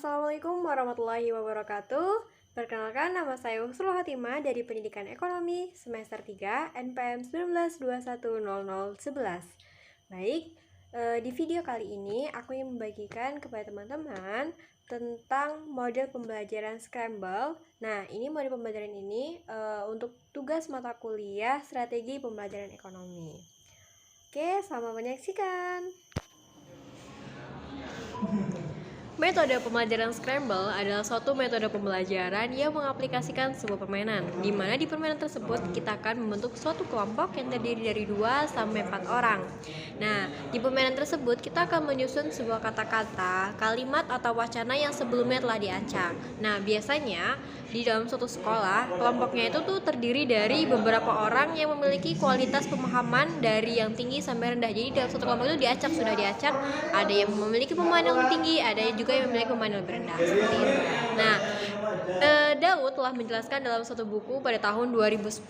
Assalamualaikum warahmatullahi wabarakatuh. Perkenalkan, nama saya Husnul Hatimah dari Pendidikan Ekonomi semester 3 NPM 19210011. Baik, di video kali ini aku ingin membagikan kepada teman-teman tentang model pembelajaran Scramble. Nah, ini model pembelajaran ini untuk tugas mata kuliah strategi pembelajaran ekonomi. Oke, selamat menyaksikan. Metode pembelajaran Scramble adalah suatu metode pembelajaran yang mengaplikasikan sebuah permainan, di mana di permainan tersebut kita akan membentuk suatu kelompok yang terdiri dari 2 sampai 4 orang. Nah, di permainan tersebut kita akan menyusun sebuah kata-kata, kalimat atau wacana yang sebelumnya telah diacak. Nah, biasanya di dalam suatu sekolah, kelompoknya itu tuh terdiri dari beberapa orang yang memiliki kualitas pemahaman dari yang tinggi sampai rendah. Jadi dalam suatu kelompok itu sudah diacak, ada yang memiliki pemahaman yang lebih tinggi, ada juga yang memiliki pemahaman yang lebih rendah, seperti itu. Nah, Daud telah menjelaskan dalam suatu buku pada tahun 2010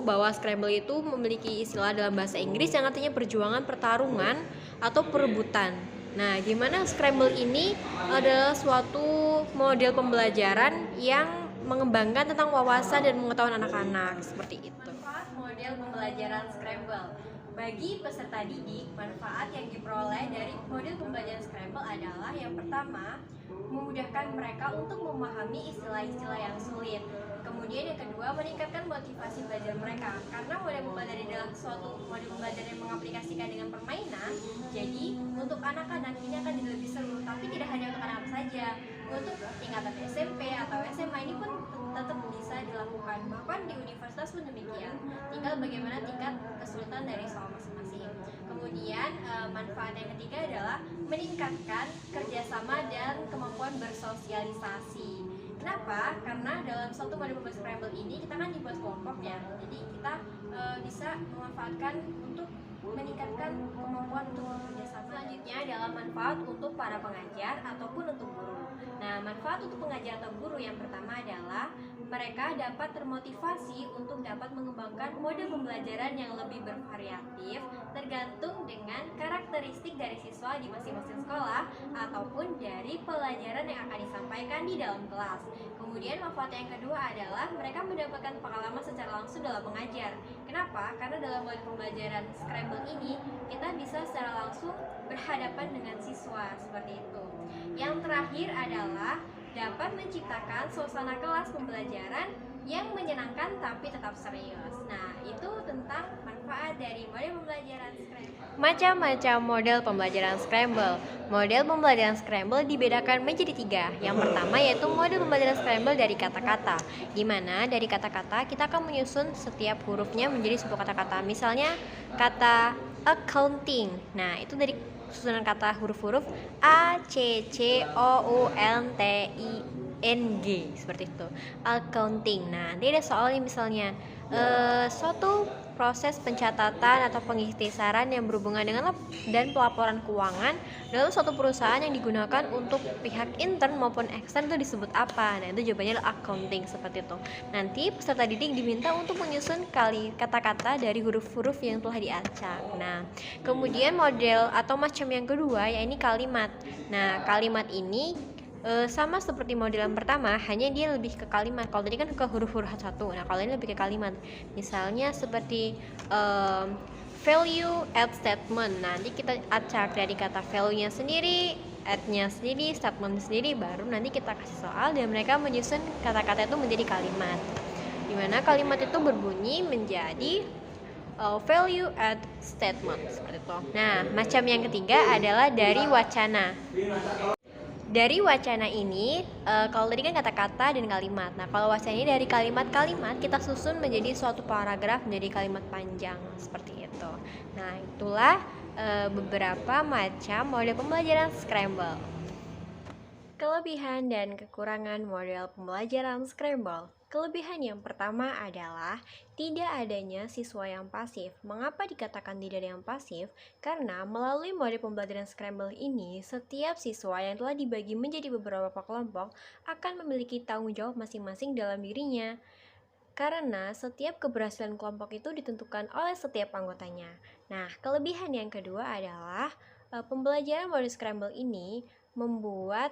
bahwa Scramble itu memiliki istilah dalam bahasa Inggris yang artinya perjuangan, pertarungan, atau perebutan. Nah, gimana Scramble ini adalah suatu model pembelajaran yang mengembangkan tentang wawasan dan pengetahuan anak-anak, seperti itu. Manfaat model pembelajaran Scramble. Bagi peserta didik, manfaat yang diperoleh dari model pembelajaran Scramble adalah yang pertama, memudahkan mereka untuk memahami istilah-istilah yang sulit. Kemudian yang kedua, meningkatkan motivasi belajar mereka. Karena model pembelajaran adalah suatu model pembelajaran yang mengaplikasikan dengan permainan, jadi untuk anak-anak ini akan jadi lebih seru. Tapi tidak hanya untuk anak-anak saja, untuk tingkatan SMP atau SMA ini pun tetap bisa dilakukan. Bahkan di universitas pun demikian. Tinggal bagaimana tingkat kesulitan dari soal masing-masing. Kemudian manfaat yang ketiga adalah meningkatkan kerjasama dan kemampuan bersosialisasi. Kenapa? Karena dalam suatu model pembelajaran Scramble ini kita kan dibuat kelompok ya. Jadi kita bisa memanfaatkan untuk meningkatkan kemampuan untuk bekerja sama. Selanjutnya adalah manfaat untuk para pengajar ataupun untuk guru. Nah, manfaat untuk pengajar atau guru yang pertama adalah mereka dapat termotivasi untuk dapat mengembangkan model pembelajaran yang lebih bervariatif tergantung dengan karakteristik dari siswa di masing-masing sekolah ataupun dari pelajaran yang akan disampaikan di dalam kelas. Kemudian manfaat yang kedua adalah mereka mendapatkan pengalaman secara langsung dalam mengajar. Kenapa? Karena dalam model pembelajaran Scramble ini kita bisa secara langsung berhadapan dengan siswa, seperti itu. Yang terakhir adalah dapat menciptakan suasana kelas pembelajaran yang menyenangkan tapi tetap serius. Nah, itu tentang manfaat dari model pembelajaran Scramble. Macam-macam model pembelajaran Scramble. Model pembelajaran Scramble dibedakan menjadi 3. Yang pertama yaitu model pembelajaran Scramble dari kata-kata, di mana dari kata-kata kita akan menyusun setiap hurufnya menjadi sebuah kata-kata. Misalnya kata accounting. Nah, itu dari susunan kata huruf-huruf A, C, C, O, U, N, T, I, N, G, seperti itu. Accounting. Nah, nanti ada soalnya misalnya suatu proses pencatatan atau pengikhtisaran yang berhubungan dengan dan pelaporan keuangan dalam suatu perusahaan yang digunakan untuk pihak intern maupun ekstern itu disebut apa? Nah, itu jawabannya adalah accounting, seperti itu. Nanti peserta didik diminta untuk menyusun kata-kata dari huruf-huruf yang telah diacak. Nah, kemudian model atau macam yang kedua yaitu kalimat. Nah, kalimat ini sama seperti model yang pertama, hanya dia lebih ke kalimat. Kalau tadi kan ke huruf-huruf satu, nah kalau ini lebih ke kalimat. Misalnya seperti value add statement. Nanti kita acak dari kata value-nya sendiri, add-nya sendiri, statement sendiri, baru nanti kita kasih soal dan mereka menyusun kata-kata itu menjadi kalimat. Dimana kalimat itu berbunyi menjadi value add statement, seperti itu. Nah, macam yang ketiga adalah dari wacana. Dari wacana ini, kalau tadi kan kata-kata dan kalimat. Nah, kalau wacana ini dari kalimat-kalimat kita susun menjadi suatu paragraf menjadi kalimat panjang, seperti itu. Nah, itulah beberapa macam model pembelajaran Scramble. Kelebihan dan kekurangan model pembelajaran Scramble. Kelebihan yang pertama adalah tidak adanya siswa yang pasif. Mengapa dikatakan tidak ada yang pasif? Karena melalui model pembelajaran Scramble ini, setiap siswa yang telah dibagi menjadi beberapa kelompok akan memiliki tanggung jawab masing-masing dalam dirinya. Karena setiap keberhasilan kelompok itu ditentukan oleh setiap anggotanya. Nah, kelebihan yang kedua adalah pembelajaran model Scramble ini membuat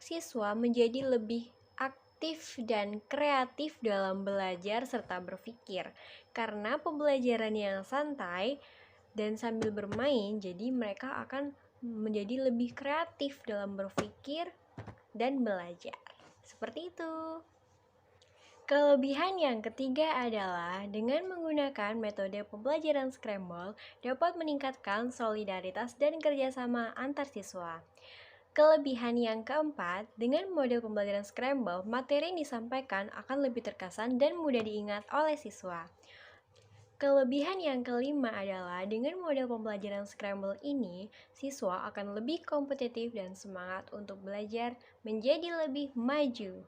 siswa menjadi lebih aktif dan kreatif dalam belajar serta berpikir. Karena pembelajaran yang santai dan sambil bermain, jadi mereka akan menjadi lebih kreatif dalam berpikir dan belajar. Seperti itu. Kelebihan yang ketiga adalah dengan menggunakan metode pembelajaran scramble dapat meningkatkan solidaritas dan kerjasama antar siswa. Kelebihan yang keempat, dengan model pembelajaran scramble, materi yang disampaikan akan lebih terkesan dan mudah diingat oleh siswa. Kelebihan yang kelima adalah dengan model pembelajaran scramble ini, siswa akan lebih kompetitif dan semangat untuk belajar menjadi lebih maju.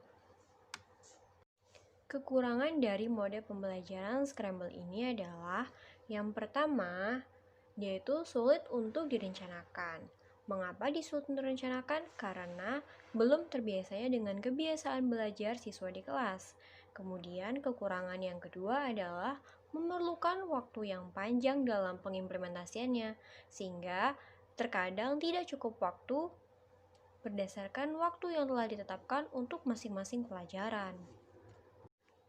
Kekurangan dari mode pembelajaran scramble ini adalah yang pertama, yaitu sulit untuk direncanakan. Mengapa disulit untuk direncanakan? Karena belum terbiasanya dengan kebiasaan belajar siswa di kelas. Kemudian kekurangan yang kedua adalah memerlukan waktu yang panjang dalam pengimplementasiannya, sehingga terkadang tidak cukup waktu berdasarkan waktu yang telah ditetapkan untuk masing-masing pelajaran.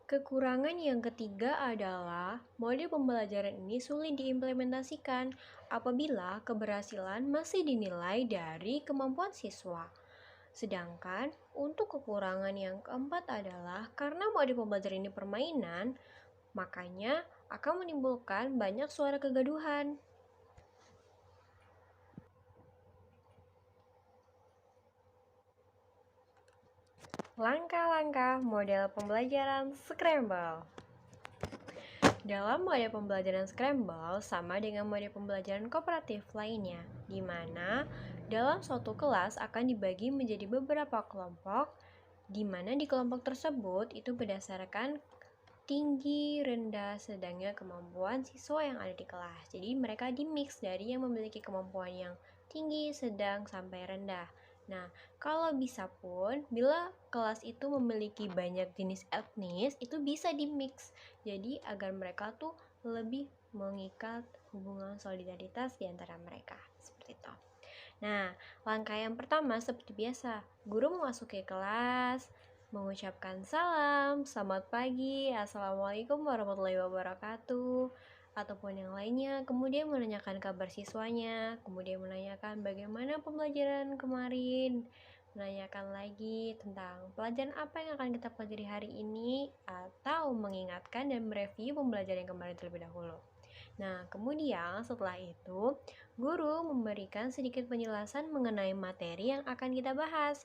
Kekurangan yang ketiga adalah mode pembelajaran ini sulit diimplementasikan apabila keberhasilan masih dinilai dari kemampuan siswa. Sedangkan untuk kekurangan yang keempat adalah karena mode pembelajaran ini permainan, makanya akan menimbulkan banyak suara kegaduhan. Langkah-langkah model pembelajaran scramble. Dalam mode pembelajaran scramble sama dengan mode pembelajaran kooperatif lainnya, di mana dalam suatu kelas akan dibagi menjadi beberapa kelompok, di mana di kelompok tersebut itu berdasarkan tinggi, rendah, sedangnya kemampuan siswa yang ada di kelas. Jadi mereka dimix dari yang memiliki kemampuan yang tinggi, sedang, sampai rendah. Nah, kalau bisa pun, bila kelas itu memiliki banyak jenis etnis, itu bisa dimix. Jadi agar mereka tuh lebih mengikat hubungan solidaritas di antara mereka. Seperti itu. Nah, langkah yang pertama seperti biasa, guru memasuki kelas, mengucapkan salam, selamat pagi, assalamualaikum warahmatullahi wabarakatuh, ataupun yang lainnya, kemudian menanyakan kabar siswanya, kemudian menanyakan bagaimana pembelajaran kemarin, menanyakan lagi tentang pelajaran apa yang akan kita pelajari hari ini, atau mengingatkan dan mereview pembelajaran yang kemarin terlebih dahulu. Nah, kemudian setelah itu, guru memberikan sedikit penjelasan mengenai materi yang akan kita bahas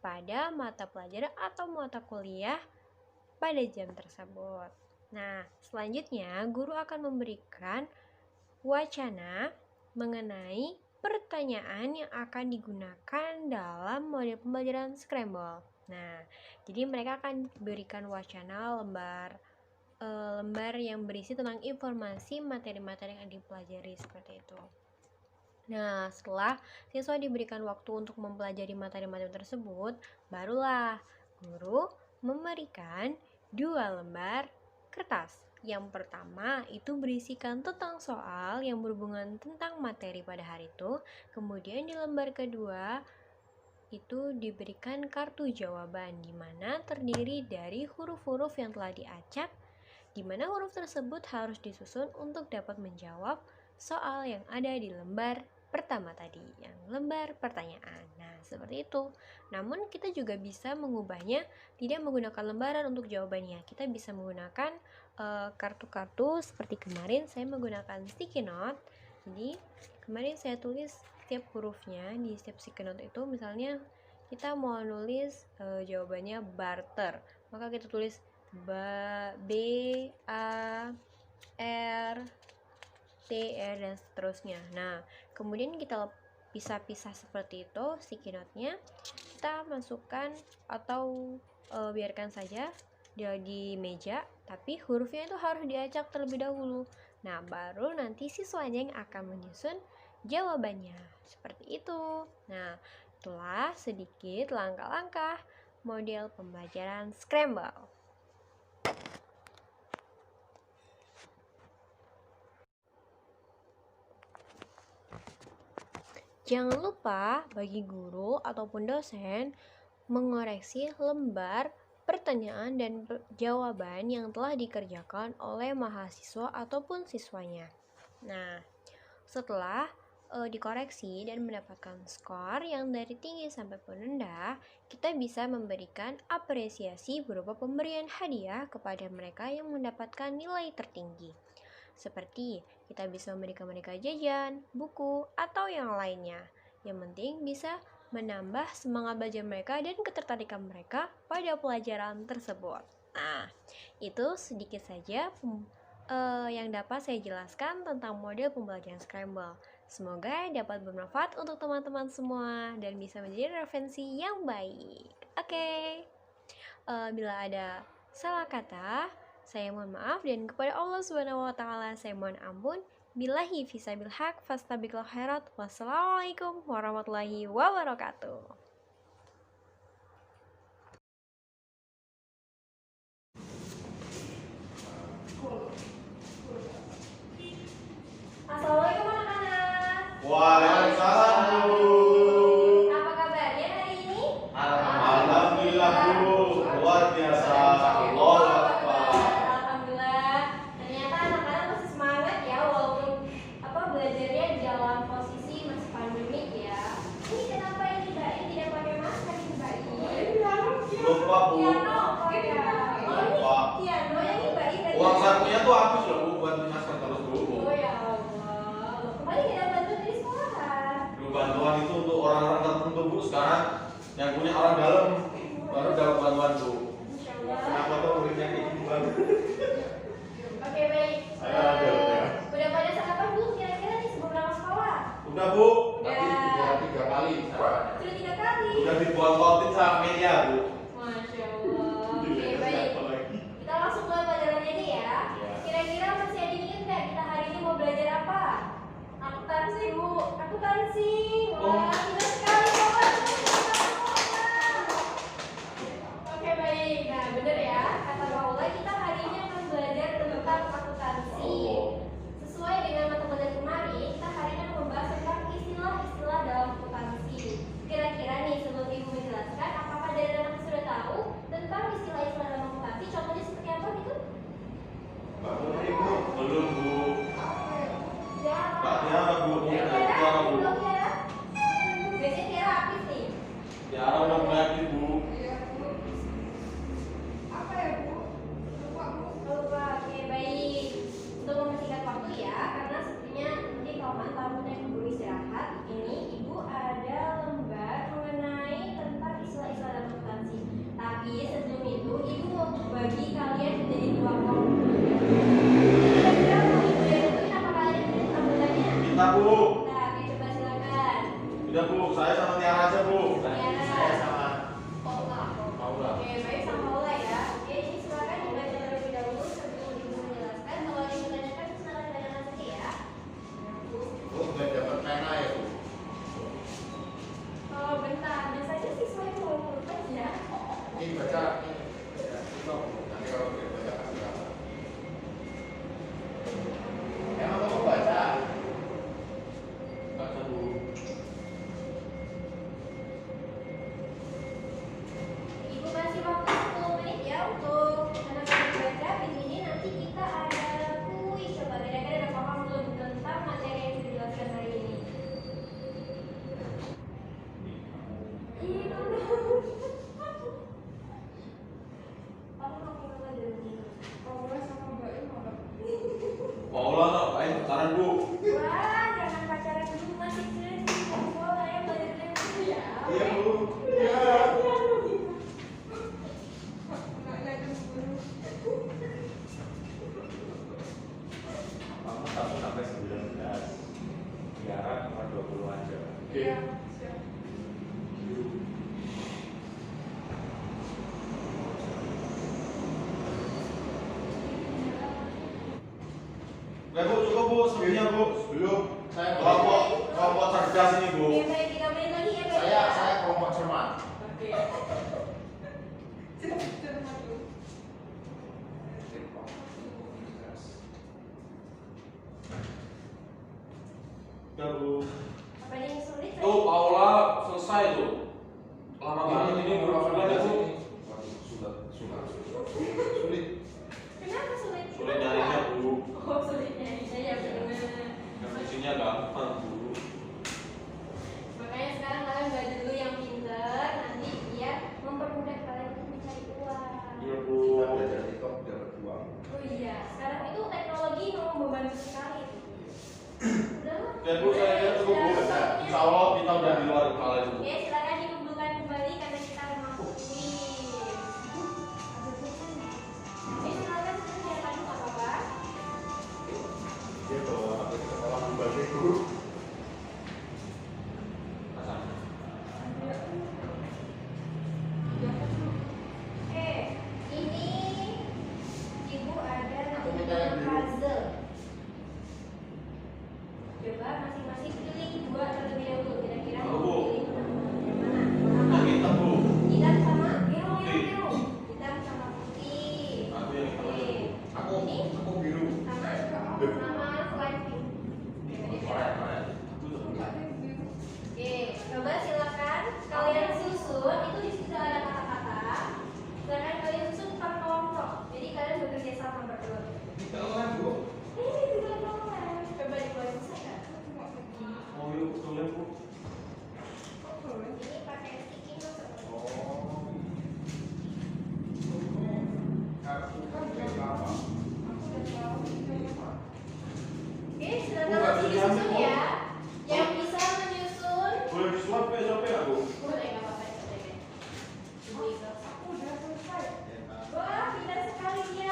pada mata pelajaran atau mata kuliah pada jam tersebut. Nah, selanjutnya guru akan memberikan wacana mengenai pertanyaan yang akan digunakan dalam model pembelajaran scramble. Nah, jadi mereka akan berikan wacana lembar yang berisi tentang informasi materi-materi yang dipelajari seperti itu. Nah, setelah siswa diberikan waktu untuk mempelajari materi-materi tersebut, barulah guru memberikan 2 lembar kertas. Yang pertama itu berisikan tentang soal yang berhubungan tentang materi pada hari itu. Kemudian di lembar kedua itu diberikan kartu jawaban di mana terdiri dari huruf-huruf yang telah diacak, di mana huruf tersebut harus disusun untuk dapat menjawab soal yang ada di lembar pertama tadi, yang lembar pertanyaan. Nah, seperti itu. Namun kita juga bisa mengubahnya tidak menggunakan lembaran untuk jawabannya. Kita bisa menggunakan kartu-kartu seperti kemarin saya menggunakan sticky note. Jadi, kemarin saya tulis setiap hurufnya di setiap sticky note itu. Misalnya kita mau nulis jawabannya barter, maka kita tulis B, A, R, T, R, dan seterusnya. Nah, kemudian kita pisah-pisah seperti itu sticky note-nya. Kita masukkan atau biarkan saja di meja, tapi hurufnya itu harus diacak terlebih dahulu. Nah, baru nanti siswanya yang akan menyusun jawabannya. Seperti itu. Nah, itulah sedikit langkah-langkah model pembelajaran scramble. Jangan lupa bagi guru ataupun dosen mengoreksi lembar pertanyaan dan jawaban yang telah dikerjakan oleh mahasiswa ataupun siswanya. Nah, setelah dikoreksi dan mendapatkan skor yang dari tinggi sampai rendah, kita bisa memberikan apresiasi berupa pemberian hadiah kepada mereka yang mendapatkan nilai tertinggi. Seperti kita bisa memberikan mereka jajan, buku, atau yang lainnya. Yang penting bisa menambah semangat belajar mereka dan ketertarikan mereka pada pelajaran tersebut. Nah, itu sedikit saja yang dapat saya jelaskan tentang model pembelajaran Scramble. Semoga dapat bermanfaat untuk teman-teman semua dan bisa menjadi referensi yang baik. Oke. Bila ada salah kata, saya mohon maaf, dan kepada Allah Subhanahu wa taala saya mohon ampun. Billahi fisabil haq fastabiqul khairat. Wassalamualaikum warahmatullahi wabarakatuh. Assalamualaikum anak-anak. Waalaikumsalam, Bu. Apa kabarnya hari ini? Alhamdulillah, Bu. Luar biasa. Allahu Akbar. Alhamdulillah. Ternyata anak-anak masih semangat ya, walaupun belajarnya dalam posisi masih pandemik ya. Ini kenapa ini Mbak ini tidak pakai masker ini Mbak ini? Lupa, Bu. Piano, oh ya. Oh ini piano yang ini Mbak ini. Uang sakunya tuh habis loh, Bu, buat masker terus, Bu. Oh ya Allah. Kemarin tidak bantu dari sekolahan. Lu bantuan itu untuk orang-orang tertentu, Bu. Sekarang yang punya orang dalam baru dapat bantuan, Bu. Insya Allah. Kenapa tuh muridnya kayak gitu, Bang? Oke baik. Saya ada, ya. Udah pada sarapan Bu kira-kira nih sebelum berangkat sekolah? Udah, Bu. Tadi udah 3 kali. Sudah 3 kali. Udah dibuat-buatin sama media, Bu. Masya Allah. Oke baik. Kita langsung mulai pelajarannya nih ya. Kira-kira masih ada yang ingat nggak kita hari ini mau belajar apa? Akuntansi Bu. Akuntansi. Wah, ingat sekali kawan. Oke baik. Nah bener ya. Kata Paula kita hari ini akan belajar tentang akuntansi. Sesuai dengan mata pelajaran kemarin, kita hari ini akan membahas tentang istilah-istilah dalam akuntansi. Kira-kira nih sebelum Ibu menjelaskan, apakah dari anak sudah tahu tentang istilah-istilah dalam akuntansi? Contohnya seperti apa gitu? Belum, Bu. Ya. Mbak Tiara, Bu. Tiara, belum Tiara? Biasanya Tiara aktif nih. Tiara udah mulai aktif, Bu. Apa ya Bu? Lupa. Oke baik. Untuk mempersingkat waktu ya, karena sepertinya nanti kelamaan tamu dan guru istirahat, ini Ibu ada lembar mengenai tentang istilah-istilah dalam akuntansi. Tapi sebelum itu, Ibu mau bagi kalian menjadi 2 kelompok. Kira-kira mau Ibu yang tentuin apa kalian yang anggotanya? Kita, Bu. Nah, oke coba silakan. Udah, Bu. Saya sama Tiara aja, Bu. Tiara. Saya sama Paula. Paula. Oke, baik sama Paula ya. Oke, ini silakan dibaca terlebih dahulu sebelum Ibu menjelaskan. Kalau yang ditanyakan silakan ditanyakan saja ya. Bu, udah dapat pena ya, Bu? Oh, bentar. Biasanya siswa itu pulpen ya. Ini baca. Nanti kalau dia baca kan berapa? Emang kamu baca? Baca, Bu. Ibu kasih waktu 10 menit ya untuk anak-anak baca. Di sini nanti kita ada kuis. Coba kira-kira ada paham belum tentang materi yang sudah dijelaskan hari ini? Ih, Paula, tak main pacaran, Bu. Wah, jangan pacaran dulu masih kecil. Boleh ya belajar dulu ya. Iya, Bu. Kamu 1 sampai 19. Tiara cuma 20 aja. Oke. Oke, Bu, cukup, Bu. Sebelumnya, Bu. Sebelum saya kelompok cerdas ini, Bu. Oke, baik 3 menit lagi ya, Baik. Saya kelompok cermat. Oke. Udah, Bu. Apa yang sulit? Tuh, Paula selesai tuh. lama banget ini sudah ya Bu. Sulit. Kenapa sulit? Sulit nyarinya Bu. Oh, sulit nyarinya ya benar. Definisinya gampang Bu. Makanya sekarang kalian belajar dulu yang pinter, nanti biar mempermudah kalian untuk mencari uang. Iya Bu. Kita belajar TikTok biar uang. Oh iya, sekarang itu teknologi memang membantu sekali. Udah lah. Dan Bu saya lihat Bu. Insya Allah kita udah di luar kepala itu. Oke, silakan dikumpulkan kembali karena kita mau kuis. Silakan silakan nggak apa-apa. Dia bawa HP ke sekolah kembali guru. Ini ibu ada namanya puzzle. Coba masing-masing pilih dua terlebih dahulu. Kira-kira Apa, Bu? pilih yang mana? Yang hitam Bu. Hitam sama biru, Putih. biru. Hitam sama putih. Aku yang hitam aja Bu. Aku biru. Sama selain pink. Korek. Oke, coba silakan kalian susun. Itu di situ ada kata-kata. Silakan kalian susun per kelompok. Jadi kalian bekerja sama berdua. Kita online Bu. Ini juga boleh. Coba dikeluarin saya. Mau yuk tulis Bu. Ini pakai sticky note. Oh. Kartu apa? Oke, sudah tahu disusun ya. Yang bisa menyusun Boleh disuap siapa ya Bu? boleh nggak apa-apa coba deh. Aku udah selesai. Wah, pintar sekali dia.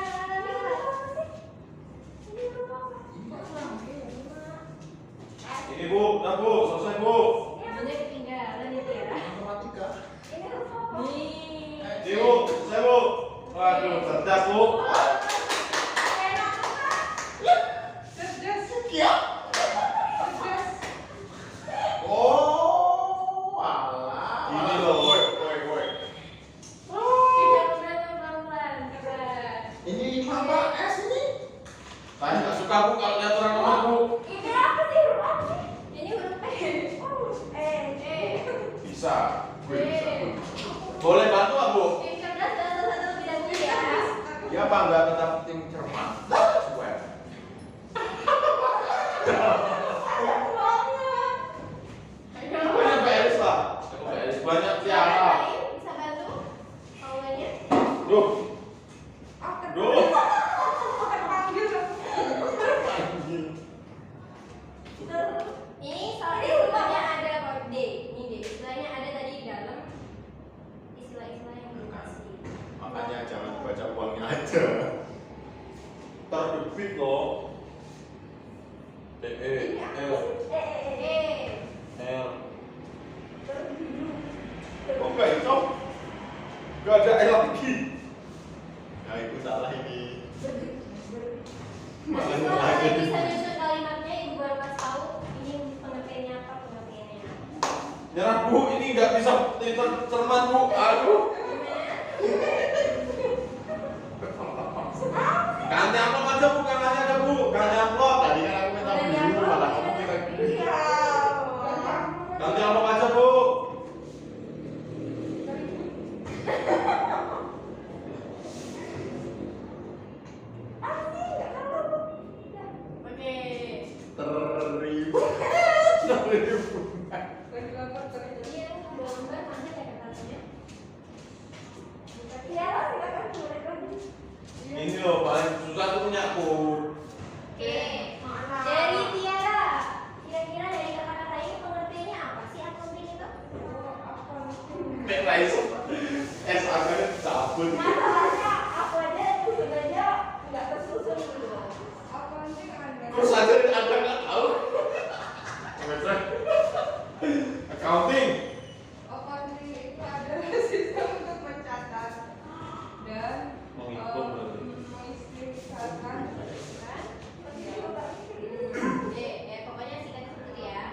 Ini berapa? Ini Bu, udah Bu, selesai Bu. Ini ketinggalan itu ya. Matematika. Ini berapa? Nih. Ini Bu, selesai Bu. Waduh, cerdas Bu. Oh, alah. Ini loh. Woi. Ini apa? S ini? Saya nggak suka Bu kalau lihat orang nomor Bu. Ini apa sih huruf apa sih? Ini huruf E. Oh, huruf E. Bisa. Gue bisa. Boleh bantu nggak Bu? Tim cerdas dan satu lebih dahulu ya. Ya bangga tetap tim cermat. Swear. Banyak PS lah. PS banyak tiara. Bisa bantu? Awalnya? Duh. Duh. Ini soal istilahnya ada kode D. Ini D. Istilahnya ada tadi di dalam. Istilah-istilah yang dikasih. Makanya jangan baca uangnya aja. Terbit loh. D E L L. Oh enggak itu. Enggak ada L lagi. Nah, itu salah ini. Malah Kalau lagi. kalian bisa nyusun kalimatnya, ibu baru kasih tahu ini pengertiannya apa, pengertiannya. Nyerah Bu, ini nggak bisa cermat Bu. Aduh. Ganti amplop aja Bu, kalahnya ada Bu. Ganti amplop. Tadi kan aku minta biru, malah kamu minta biru. Ganti amplop aja Bu. Oke. Teribu. Iya, gambar mana ya katanya? Iya, silakan boleh lagi. Ini loh paling susah tuh punya aku. Oke, dari Tiara, kira-kira dari kata-kata ini pengertiannya apa sih accounting itu? Nek Rais. S akhirnya cabut. Masalahnya aku aja sebenarnya nggak tersusun dulu. Terus aja ada nggak tahu. Accounting. Accounting itu adalah sistem untuk mencatat dan Menghitung berarti. mengistimewakan Pokoknya singkat seperti ya.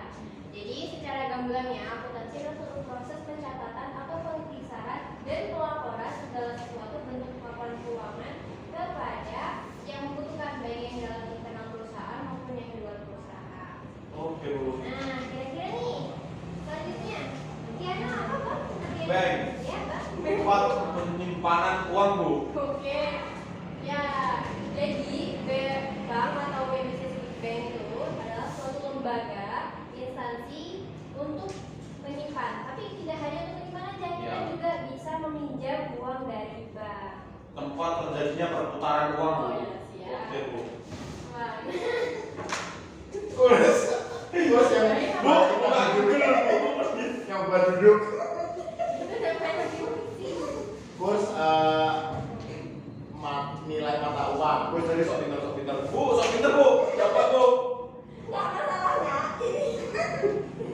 Jadi secara gamblang akuntansi adalah suatu proses pencatatan atau pengkisaran dan pelaporan segala sesuatu bentuk laporan keuangan kepada yang membutuhkan baik yang dalam internal perusahaan maupun yang di luar perusahaan. Oke Bu. Nah, kira-kira nih selanjutnya biasanya perputaran uang Bu. Oh ya, siap. Oke Bu. Wah. Kurs yang Bu, nggak duduk Bu. yang buat duduk. Itu sampai lagi sih. Kurs nilai mata uang. Bu, jadi sok pinter. Bu, sok pinter Bu. Dapat Bu. Nggak masalahnya.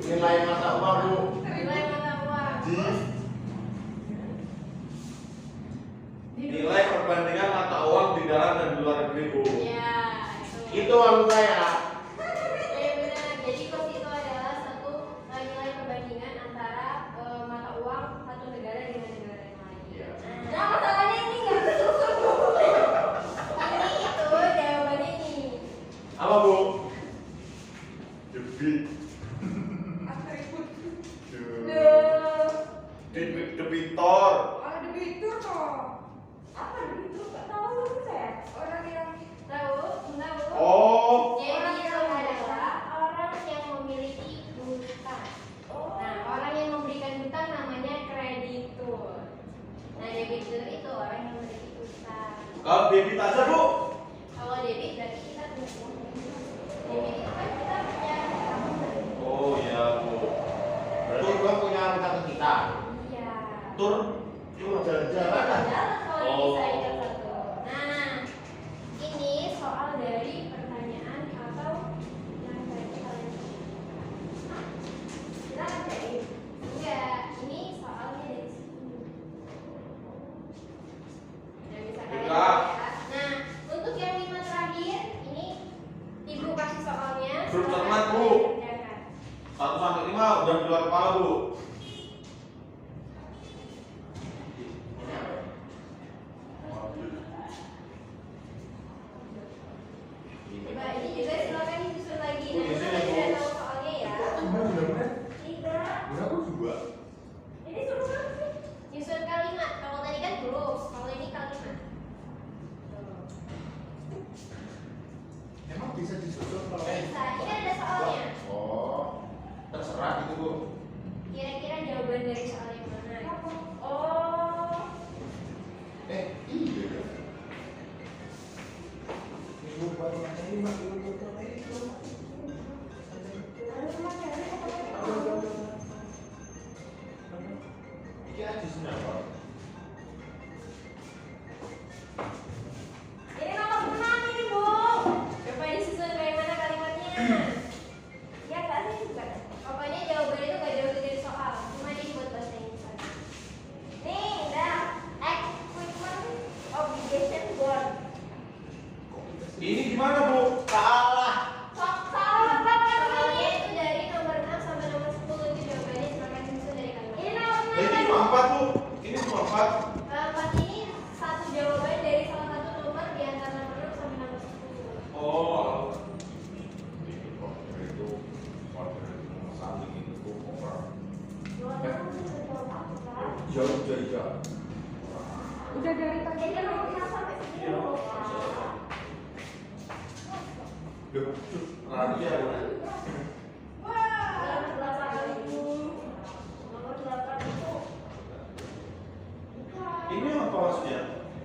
Nilai mata uang Bu. Nilai mata uang. Nilai perbandingan mata uang di dalam dan di luar negeri Bu. Ya, Itu maksud saya. ya benar. Jadi kos itu adalah satu nilai perbandingan antara mata uang satu negara dengan negara yang lain. Iya. Nah, masalahnya ini nggak betul. Ini itu jawabannya ini. Apa Bu? Debit. Atribut. Duh. Debitor. Oh, debitur toh. Apa itu? Nggak tahu saya. Orang yang Tahu? Enggak, Bu. Oh. Jadi itu adalah orang yang memiliki hutang. Nah, orang yang memberikan hutang namanya kreditur. Nah, debitur itu orang yang memiliki hutang. Kalau debit aja Bu. Kalau debit berarti kita punya. Debit itu kan kita punya tabungan. Oh ya Bu. Berarti gua punya utang ke kita. Iya. Tur. Cuma jalan-jalan. Jalan kalau Oh. bisa ingat satu. Nah, ini soal dari pertanyaan atau yang tadi kalian. Kita kerjain. Enggak, ini soalnya dari sini. Nah, bisa kalian Buka. ya. Nah, untuk yang 5 terakhir ini Ibu kasih soalnya. Grup silakan cermat, Bu. kalian kerjakan. 1 sampai 5 udah di luar kepala Bu. Ini apa? Coba ini juga silakan disusun lagi. Bu, Nah, di sini, kita Bu. tidak tahu soalnya ya. Benar-benar. Tidak. Berapa juga? Ini suruh banget sih. Nyusun kalimat. Kalau tadi kan huruf, kalau ini kalimat. Tuh. Emang bisa disusun kalau Bisa. Ini kan ada soalnya. Oh, terserah gitu Bu. Kira-kira jawaban dari soal yang mana? Oh. Iya ya. Minggu baru aja ini Mas, dulu itu. Iki aja senang. Ini nomor 6 ini, Bu. Coba disusun kayak mana kalimatnya. Ya, Kak, sih juga. Pokoknya jawabannya itu gak jauh dari soal. Cuma ini buat bahasa Inggris aja. Nih, dah. Equipment obligation bond. Ini gimana Bu? Salah. Salah banget. Soalnya itu dari nomor 6 sampai nomor 10 itu jawabannya silakan disusun dari kalimat. Ini nomor Nah, ini cuma 4 Bu. Ini cuma 4. Keempat ini satu jawaban dari salah satu nomor di antara nomor 6 sampai nomor 10. Oh. Itu samping itu orang. Dua tahun itu jawab apa, Kak? Iya. udah dari tadi. Jadi kan nomor 6 sampai 10. Duh, Nanti ya Bu. Nomor 8 itu. Nomor 8 itu. Ini apa maksudnya?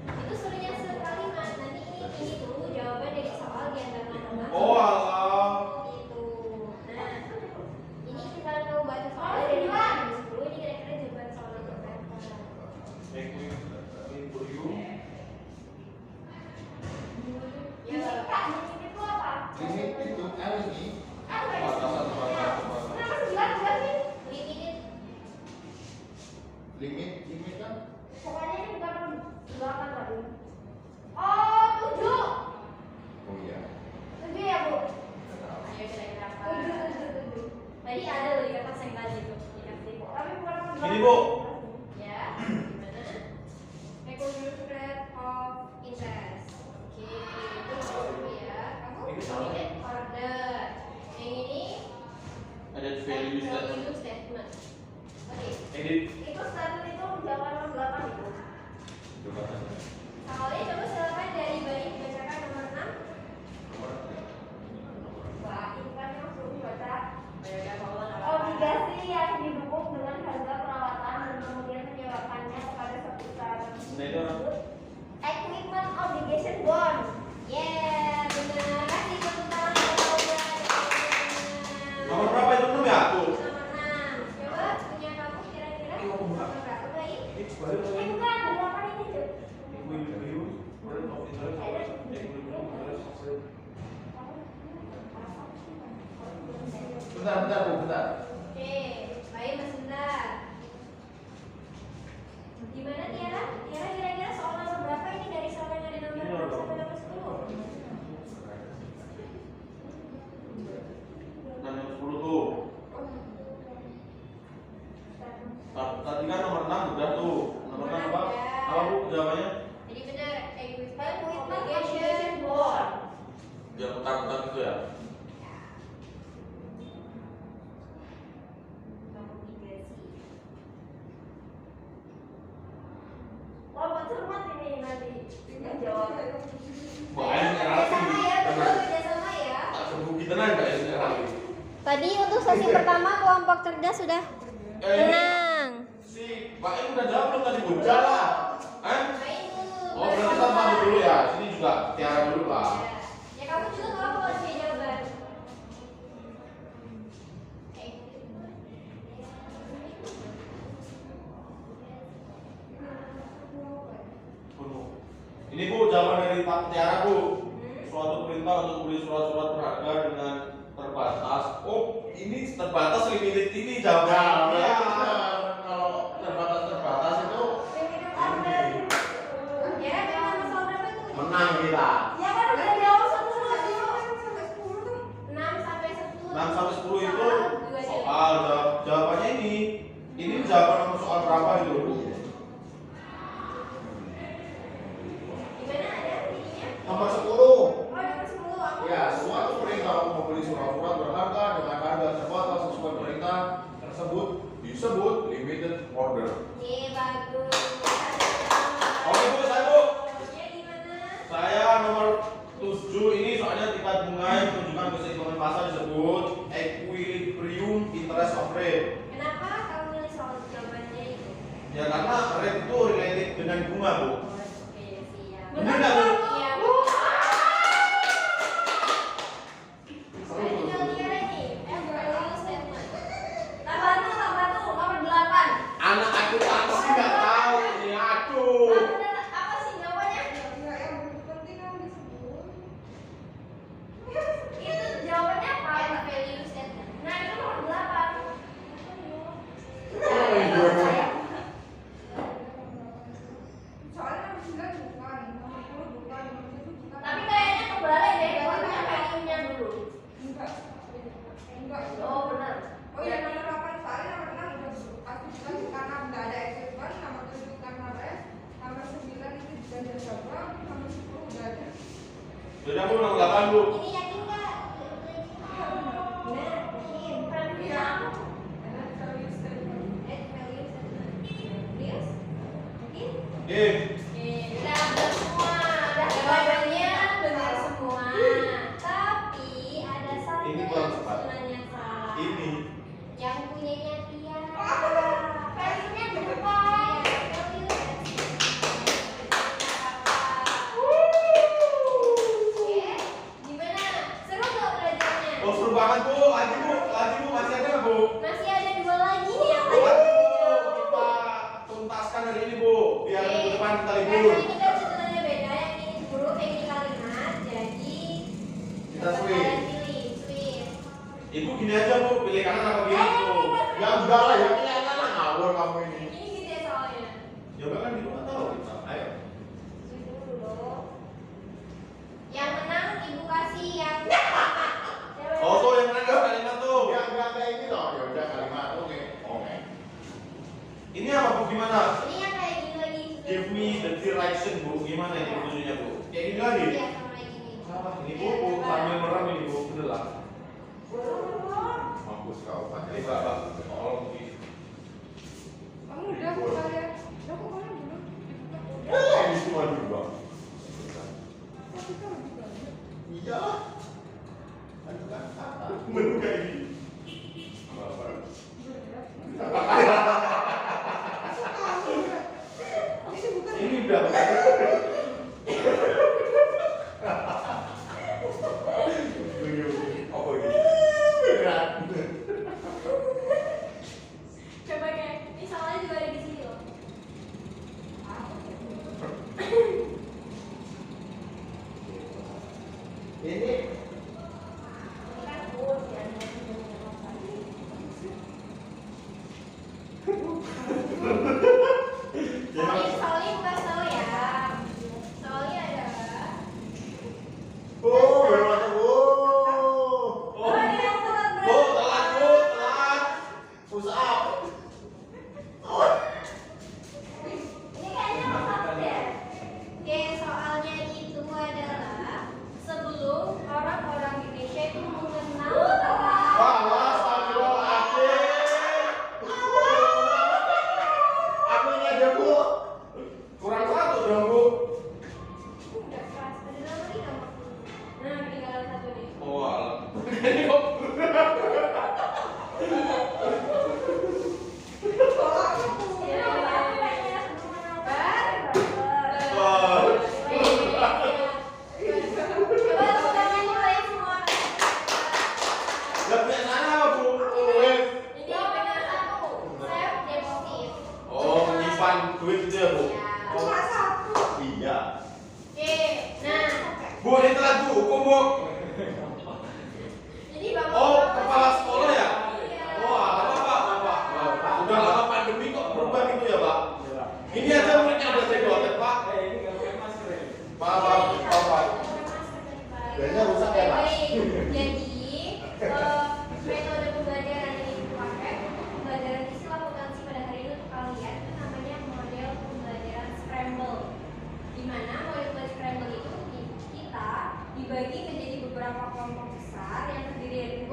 Itu suruhnya sekalimat. Nanti ini tuh jawaban dari soal di antara nomor 6. Oh alah. Gitu. Nah, ini kita mau baca soal dari nomor 10. Ini kira-kira jawaban soal nomor berapa? Ya, Kak, ini itu apa? ini itu L ini. Kenapa 9 bukan sih? Limited. Limit kan? Pokoknya ini bukan 8 tadi. Oh, 7. Oh iya. 7 ya, Bu? Nggak tahu. Ayo kira-kira apa? 7. Tadi ada loh di kertas yang tadi tuh. Dikasih. Tapi bukan 8. Ini, Bu. Ya, gimana? Recursive rate of interest. Oke, itu dulu ya. Kamu Ini sama. ini order. Yang ini Added value statement. value statement. Oke. Edit. Itu statement itu jawaban nomor 8 itu. Coba. Soalnya coba silakan dari bayi dibacakan nomor 6. Wah, ini kan yang belum dibaca. Obligasi yang didukung dengan harga perawatan dan kemudian menyewakannya kepada satu perusahaan Nah, itu apa? Equipment Bentar, Bu, bentar. Oke, baik Mas Indra. Gimana Tiara? Tiara kira-kira soal nomor berapa ini dari soal yang ada nomor 6 sampai nomor 10? 6 yang 10 tuh. Tadi kan nomor 6 udah tuh. Nomor 6 apa? Apa Bu jawabannya? Jadi benar, equipment obligation bond. Yang utang-utang itu ya. Wah, cermat ini nanti. Jawab. Wah, ini Kerjasama ya, betul Tenang. kerjasama ya. Tak sembuh kita nanya ya sekarang. Tadi untuk sesi pertama kelompok cerdas sudah tenang. Si Pak Im udah jawab belum tadi Bu? Jawab. Main dulu. Oh, berarti kita maju dulu ya. Sini juga Tiara dulu lah. Ya kamu juga nggak apa kalau dia jawaban. Ini Bu jawaban dari Pak Tiara Bu. Suatu perintah untuk membeli surat-surat berharga dengan terbatas. Oh, ini terbatas limited ini jawabannya. Ya, kalau terbatas itu Ya, memang masalah berapa itu? menang kita. Ya kan udah jawab 6 sampai 10. 6 sampai 10 itu soal jawabannya ini. Ini jawaban nomor soal berapa itu? Gimana ada ininya? Nomor 10. Oh, nomor 10 aku. Ya, suatu perintah untuk membeli surat-surat berharga dengan harga terbatas sesuai perintah tersebut disebut limited order. Oke, bagus. Oke Bu, saya Bu. Ya gimana? Saya nomor 7 ini soalnya tingkat bunga yang menunjukkan keseimbangan pasar disebut equilibrium interest of rate. Kenapa kamu milih soal jawabannya itu? Ya karena rate itu related dengan bunga Bu. Oke, siap. Benar nggak, Bu? Iya, Bu. Saya tinggal Tiara nih. Value statement. Tambah tuh, nomor 8. Anak aku pasti nggak tahu ini aku. Apa sih jawabannya? Itu jawabannya apa? Value statement. Nah, itu nomor 8. Tapi kayaknya kebalik deh, pokoknya value-nya dulu. Oh, benar. Oh ya, nomor 8 soalnya nomor 6 udah pasti bukan karena nggak ada equipment, nomor 7 karena rest, nomor 9 itu juga ada jadwal, nomor 10 udah ada. Sudah Bu, nomor 8 Bu. Ini yakin nggak? Benar, ini bukan bilang. Ada value statement. Value statement. Serius? Yakin? Eh, Udah benar semua. Udah jawabannya benar semua. Tapi ada satu Ini yang kurang cepat. sebenarnya salah. ini Yang punyanya Tiara. Value-nya berapa? Oke, gimana? Seru nggak belajarnya? oh seru banget Bu. Lagi Bu, masih ada nggak Bu? Masih ada 2 lagi nih yang Ayo tadi. kita tuntaskan hari ini Bu. Biar minggu depan kita Karena libur. ini kan ceritanya beda, yang ini huruf, yang ini kalimat, jadi Kita switch. kalian pilih, switch. Ibu gini aja Bu, pilih kanan apa kiri Bu? Ya udah lah, ya kelihatan ngawur kamu ini. Ini gitu ya soalnya. Ya kan di rumah tahu kita. Ayo. Switch dulu dong. Yang menang ibu kasih yang Oh tuh yang mana tuh kalimat tuh? Yang kayak ini loh, ya udah kalimat oke. Oke. Ini apa Bu? Gimana? Ini yang kayak gini lagi. Give me the direction Bu. Gimana ini tujuannya Bu? Kayak gini lagi? Iya, sama kayak gini. Apa? Ini Bu, sambil merem ini Bu. Bener lah. Mampus kau pakai. Ini Bapak. Tolong Bu. Kamu udah buka ya? Udah kok kamu belum? Ini cuma dua. Tapi kan lebih banyak. Iya. Aduh kan kata. Bener kayak gini. Ini bukan Ini udah.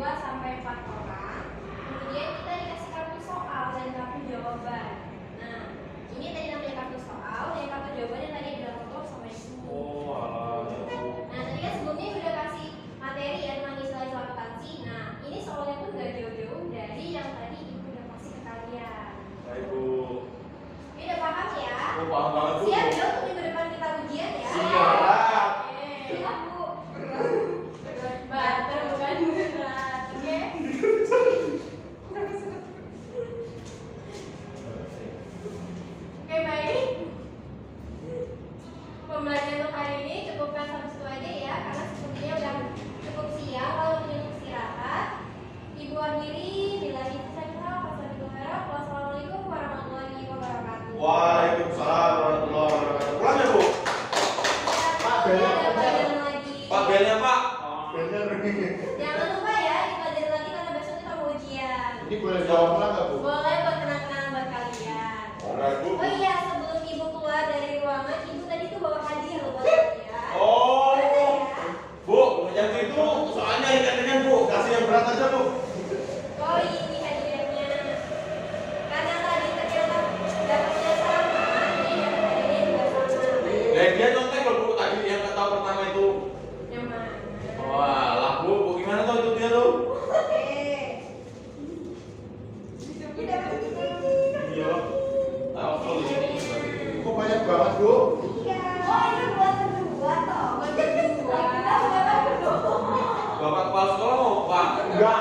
2 sampai 4 orang. Kemudian kita dikasih kartu soal dan kartu jawaban. Nah, ini tadi namanya kartu soal dan kartu jawaban yang tadi adalah foto sama ibu. Oh, alah. Nah, tadi kan sebelumnya udah kasih materi ya tentang istilah-istilah akuntansi. Nah, ini soalnya pun gak jauh-jauh dari yang tadi ibu udah kasih ke kalian. Baik, Bu. Ini udah paham ya? Oh, paham banget, Bu. Siap ya untuk minggu depan kita ujian ya? Siap. Siap, Bu. Berat banget, bukan berat. Oke? Oke, baik. Pembelajaran untuk hari ini cukupkan sampai situ aja ya, karena sepertinya udah cukup siang. Kalau untuk istirahat, Ibu akhiri. Billahi taufiq. Wassalamualaikum warahmatullahi wabarakatuh. Waalaikumsalam warahmatullahi wabarakatuh. Pulang ya, Bu? Pak, Ada belnya pelajaran lagi. Pak, belnya, Pak. bener. Jangan lupa ya, dipelajari lagi karena besok kita mau ujian. Ini boleh jawab ulang nggak, Bu? Boleh buat kenang-kenangan buat kalian. Alright, Bu. Oh iya, sebelum ibu keluar dari ruangan, ibu tadi tuh bawa hadiah loh buat kalian. Oh. Mana ya? Bu, yang itu soalnya ikan-ikan, Bu. Kasih yang berat aja, Bu. Oh ini hadiahnya. Karena tadi ternyata dapatnya sama, ini dapat hadiahnya juga sama. Dia nyontek loh, Bu. Tadi yang kata pertama itu. Yang mana? Wah, lah, Bu. Bu, gimana tuh itu dia tuh? Ini dapat juga. Iya. Langsung di sini. Kok banyak banget, Bu? Iya. Oh ini buat berdua toh. Buat berdua. Kita buat berdua. Bapak kepala sekolah mau, Pak? Enggak,